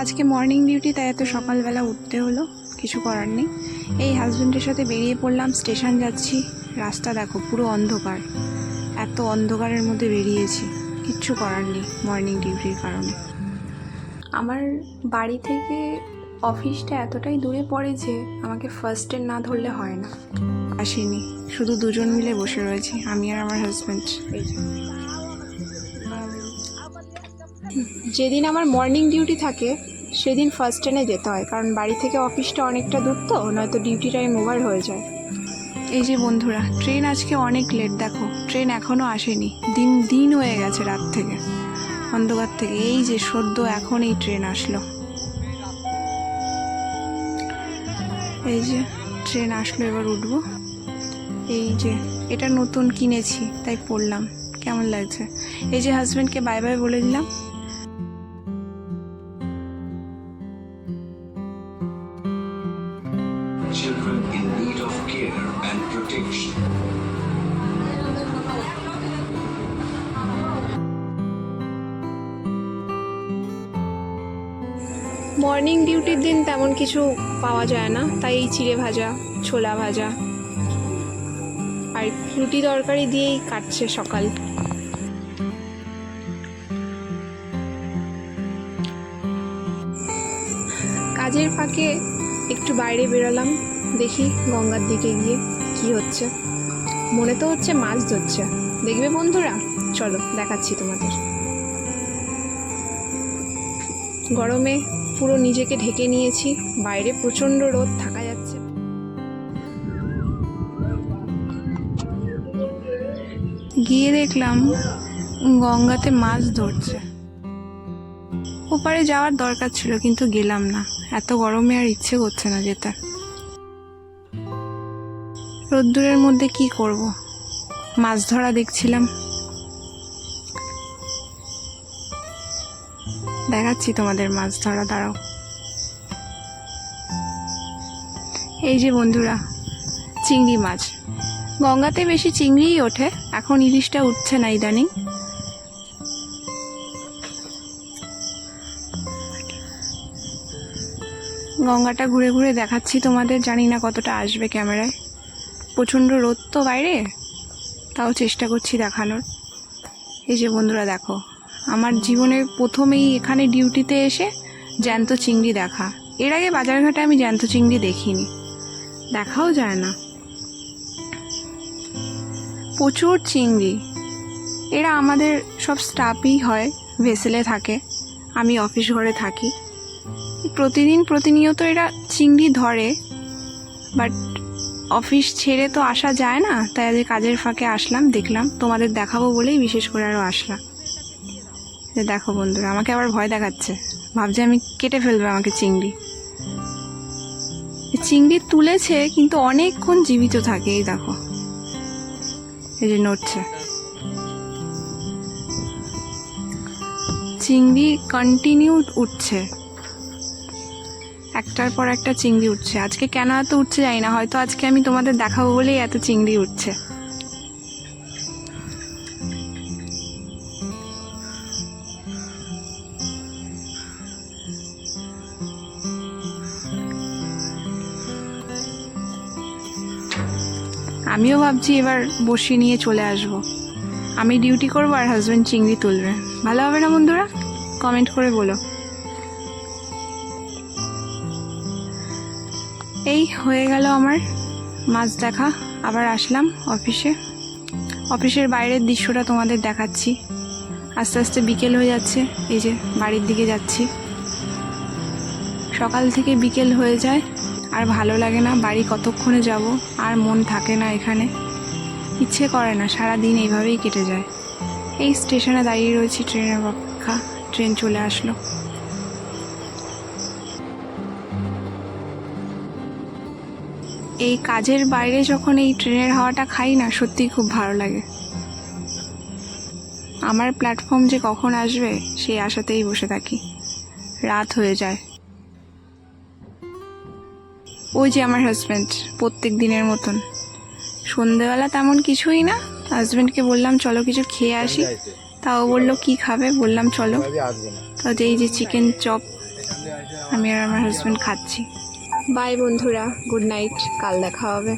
আজকে morning duty, তাই এত সকালবেলা উঠতে হলো, কিছু করার নেই। এই হাজব্যান্ডের সাথে বেরিয়ে পড়লাম, স্টেশন যাচ্ছি। রাস্তা দেখো পুরো অন্ধকার, এত অন্ধকারের মধ্যে বেরিয়েছি, কিচ্ছু করার নেই মর্নিং ডিউটির কারণে। আমার বাড়ি থেকে অফিসটা এতটাই দূরে পড়ে যে আমাকে ফার্স্ট ট্রেন না ধরলে হয় না। আসিনি, শুধু দুজন মিলে বসে রয়েছি, আমি আর আমার হাজব্যান্ড। যেদিন আমার মর্নিং ডিউটি থাকে সেদিন ফার্স্ট ট্রেনে যেতে হয়, কারণ বাড়ি থেকে অফিসটা অনেকটা দূর, তো নয়তো ডিউটি টাইম ওভার হয়ে যায়। এই যে বন্ধুরা, ট্রেন আজকে অনেক লেট, দেখো ট্রেন এখনও আসেনি, দিন হয়ে গেছে রাত থেকে, অন্ধকার থেকে। এই যে সদ্য এখন এই ট্রেন আসলো, এই যে ট্রেন আসলো, এবার উঠবো। এই যে এটা নতুন কিনেছি তাই পড়লাম, কেমন লাগছে। এই যে হাজব্যান্ডকে বাই বাই বলে দিলাম। Children in need of care and protection. Morning ডিউটির দিন তেমন কিছু পাওয়া যায় না, তাই এই চিড়ে ভাজা, ছোলা ভাজা আর রুটি তরকারি দিয়েই কাটছে সকাল। কাজের ফাঁকে একটু বাইরে বেরোলাম, দেখি গঙ্গার দিকে গিয়ে কি হচ্ছে। মনে তো হচ্ছে মাছ ধরছে, দেখবে বন্ধুরা, চলো দেখাচ্ছি তোমাদের। গরমে পুরো নিজেকে ঢেকে নিয়েছি, বাইরে প্রচণ্ড রোদ, থাকা যাচ্ছে। গিয়ে দেখলাম গঙ্গাতে মাছ ধরছে। ওপারে যাওয়ার দরকার ছিল কিন্তু গেলাম না, এত গরমে আর ইচ্ছে করছে না যেতে। রোদ্দুরের মধ্যে কি করব, মাছ ধরা দেখছিলাম। দেখাচ্ছি তোমাদের মাছ ধরা, দাঁড়াও। এই যে বন্ধুরা, চিংড়ি মাছ। গঙ্গাতে বেশি চিংড়িই ওঠে, এখন ইলিশটা উঠছে না ইদানিং। গঙ্গাটা ঘুরে ঘুরে দেখাচ্ছি তোমাদের, জানি না কতটা আসবে ক্যামেরায়, প্রচণ্ড রোদ তো বাইরে, তাও চেষ্টা করছি দেখানোর। এই যে বন্ধুরা দেখো, আমার জীবনের প্রথমেই এখানে ডিউটিতে এসে জ্যান্ত চিংড়ি দেখা। এর আগে বাজারঘাটে আমি জ্যান্ত চিংড়ি দেখিনি, দেখাও যায় না। প্রচুর চিংড়ি, এরা আমাদের সব স্টাফই হয়, ভেসেলে থাকে, আমি অফিস ঘরে থাকি। প্রতিনিয়ত এরা চিংড়ি ধরে, বাট অফিস ছেড়ে তো আসা যায় না, তাই আজ কাজের ফাঁকে আসলাম, দেখলাম তোমাদের দেখাবো বলেই বিশেষ করে আরও আসলাম। দেখো বন্ধুরা, আমাকে আবার ভয় দেখাচ্ছে, ভাবছে আমি কেটে ফেলবে আমাকে চিংড়ি। চিংড়ি তুলেছে কিন্তু অনেকক্ষণ জীবিত থাকে, এই দেখো, এই যে নড়ছে। চিংড়ি কন্টিনিউ উঠছে, একটার পর একটা চিংড়ি উঠছে। আজকে কেন এত উঠছে জানি না, হয়তো আজকে আমি তোমাদের দেখাবো বলেই এত চিংড়ি উঠছে। আমিও ভাবছি এবার বসিয়ে নিয়ে চলে আসব, আমি ডিউটি করবো আর হাজব্যান্ড চিংড়ি তুলবে। ভালো হবে না বন্ধুরা? কমেন্ট করে বলো। এই হয়ে গেল আমার মাছ দেখা, আবার আসলাম অফিসে। অফিসের বাইরের দৃশ্যটা তোমাদের দেখাচ্ছি। আস্তে আস্তে বিকেল হয়ে যাচ্ছে, এই যে বাড়ির দিকে যাচ্ছি। সকাল থেকে বিকেল হয়ে যায়, আর ভালো লাগে না, বাড়ি কতক্ষণে যাব, আর মন থাকে না এখানে, ইচ্ছে করে না, সারা দিন এইভাবেই কেটে যায়। এই স্টেশনে দাঁড়িয়ে রয়েছি ট্রেনের অপেক্ষা, ট্রেন চলে আসলো। এই কাজের বাইরে যখন এই ট্রেনের হাওয়াটা খাই না, সত্যিই খুব ভালো লাগে। আমার প্ল্যাটফর্ম যে কখন আসবে সেই আশাতেই বসে থাকি, রাত হয়ে যায়। ওই যে আমার হাজব্যান্ড, প্রত্যেক দিনের মতন সন্ধেবেলা তেমন কিছুই না, হাজব্যান্ডকে বললাম চলো কিছু খেয়ে আসি, তাও বললো কি খাবে, বললাম চলো। তো এই যে চিকেন চপ আমি আর আমার হাজব্যান্ড খাচ্ছি। বাই বন্ধুরা, গুড নাইট, কাল দেখা হবে।